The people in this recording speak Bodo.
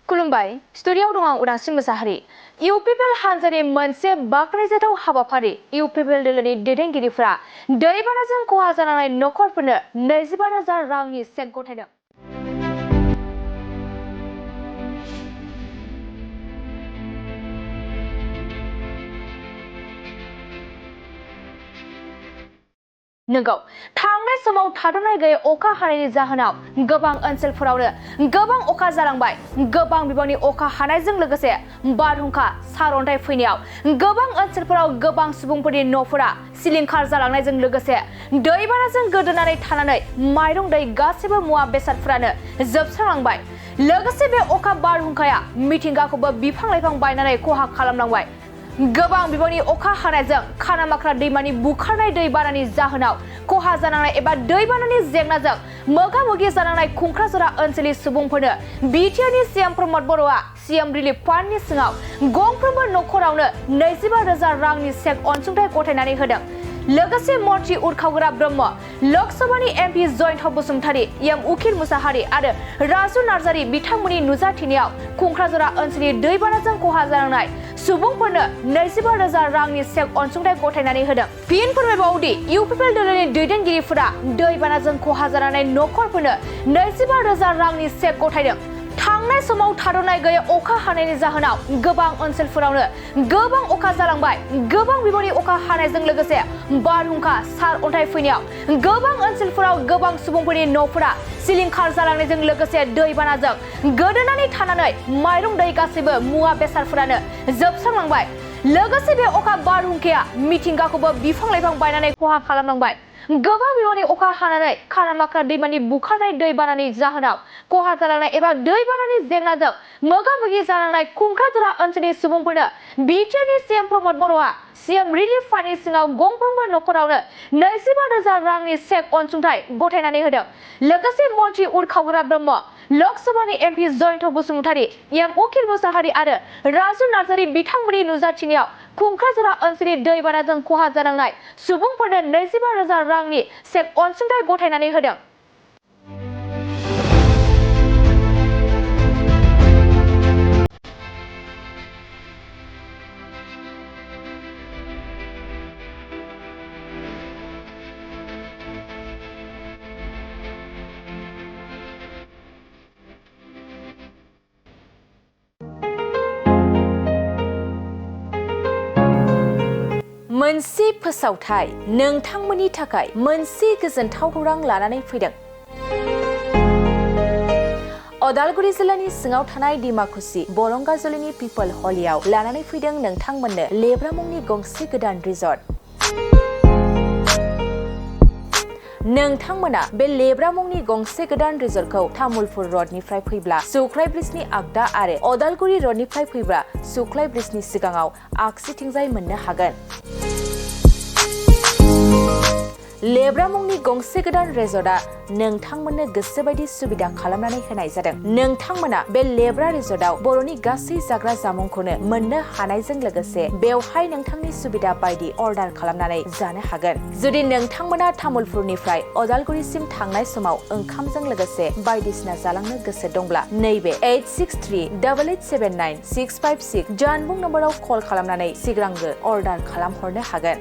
खुलुमबाय स्टुडिय'आव दं आं उदांस्रि मोसाहारि इउपिपिएल हानजानि मोनसे बाख्नायजाथाव हाबाफारि इउपिपिएल दोलोनि दैदेनगिरिफोरा दैबानाजों खहा जानाय नखरफोरनो 25,000 रांनि चेक गथायदों। नंगौ थांनाय समाव थाद'नाय गैयै अखा हानायनि जाहोनाव गोबां ओनसोलफोरावनो गोबां अखा जालांबाय। गोबां बिबांनि अखा हानायजों लोगोसे बारहुंखा सारअन्थाइ फैनायाव गोबां ओनसोलफोराव गोबां सुबुंफोरनि न'फोरा सिलिंखार जालांनायजों लोगोसे दैबानाजों गोदोनानै थानानै माइरं दै गासैबो मुवा बेसादफोरानो जोबस्रांलांबाय। लोगोसे बे अखा बारहुंखाया मिथिंगाखौबो बिफां-लाइफां बायनानै खहा खालामलांबाय। गोबां बिबांनि अखा हानायजों खानामाख्रा दैमानि बुखारनाय दैबानानि जाहोनाव खहा जानांनाय एबा दैबानानि जेंनाजों मोगा-मोगि जानांनाय खुंख्राजरा ओनसोलनि सुबुंफोरनो बिटिआरनि सीएम प्रमद बर'आ सीएम रिलिफ फान्डनि सिङाव गंफ्रोमबो नखरावनो 25,000 रांनि चेक अनसुंथाइ गथायनानै होदों। लोगोसे मन्त्रि उरखावग्रा ब्रह्म, लोकसभानि एमपि जयन्त बसुमतारी, एम उखिल मुसाहारि आरो राजु नार्जारि बिथांमोननि नुजाथिनायाव खुंख्राजरा ओनसोलनि दैबानाजों खहा जानांनाय सुबुंफोरनो 25,000 रांनि चेक अनसुंथाइ गथायनानै होदों। फिन फोरमायबावदि इउपिपिएल दोलोनि दैदेनगिरिफोरा दैबानाजों खहा जानाय नखरफोरनो 25,000 रांनि चेक गथायदों। थांनाय समाव थाद'नाय गैयै अखा हानायनि जाहोनाव गोबां ओनसोलफोरावनो गोबां अखा जालांबाय। गोबां बिबांनि अखा हानायजों लोगोसे बारहुंखा सारअन्थाइ फैनायाव गोबां ओनसोलफोराव गोबां सुबुंफोरनि न'फोरा सिलिंखार जालांनायजों लोगोसे दैबानाजों गोदोनानै थानानै माइरं दै गासैबो मुवा बेसादफोरानो जोबस्रांलांबाय। लोगोसे बे अखा बारहुंखाया मिथिंगाखौबो बिफां-लाइफां बायनानै खहा खालामलांबाय। गोबां बिबांनि अखा हानानै खानामाख्रा दैमानि बुखारनाय दैबानानि जाहोनाव खहा जालांनाय एबा दैबानानि जेंनाजों मोगा-मोगि जानांनाय खुंख्राजरा ओनसोलनि सुबुंफोरनो बिटिआरनि सीएम प्रमद बर'आ सीएम रिलिफ फान्डनि सिङाव गंफ्रोमबो नखरावनो 25,000 रांनि चेक अनसुंथाइ गथायनानै होदों। लोगोसे मन्त्रि उरखावग्रा ब्रह्म, लोकसभानि एमपि जयन्त बसुमतारी, एम उखिल मुसाहारि आरो राजु नार्जारि बिथांमोननि नुजाथिनायाव खुंख्राजरा ओनसोलनि दैबानाजों खहा जानांनाय सुबुंफोरनो 25,000 रांनि चेक अनसुंथाइ गथायनानै होदों। मोनसे फोसावथाय नोंथांमोननि थाखाय मोनसे गोजोनथाव खौरां लानानै फैदों। अदालगुरि जिल्लानि सिङाव थानाय डिमाकुसि बरंगाजुलिनि पिपल हलियाव लानानै फैदों नोंथांमोननो लेब्रा मुंनि गंसे गोदान रिजर्ट। नोंथांमोना बे लेब्रा मुंनि गंसे गोदान रिजर्टखौ तामुलपुर रडनिफ्राय फैब्ला सुख्लाय ब्रिजनि आगदा आरो अदालगुरि रडनिफ्राय फैब्ला सुख्लाय ब्रिजनि सिगाङाव आगसिथिंजाय मोननो हागोन। लेब्रा मुंनि गंसे गोदान रिजर्टआ नोंथांमोननो गोसोबायदि सुबिदा खालामनानै होनाय जादों। नोंथांमोना बे लेब्रा रिजर्टआव बर'नि गासै जाग्रा जामुंखौनो मोननो हानायजों लोगोसे बेवहाय नोंथांनि सुबिदा बायदि अर्डार खालामनानै जानो हागोन। जुदि नोंथांमोना तामुलपुरनिफ्राय अदालगुरिसिम थांनाय समाव ओंखामजों लोगोसे बायदिसिना जालांनो गोसो दंब्ला नैबे 8638879656 जानबुं नम्बराव कल खालामनानै सिगांग्रो अर्डार खालामहरनो हागोन।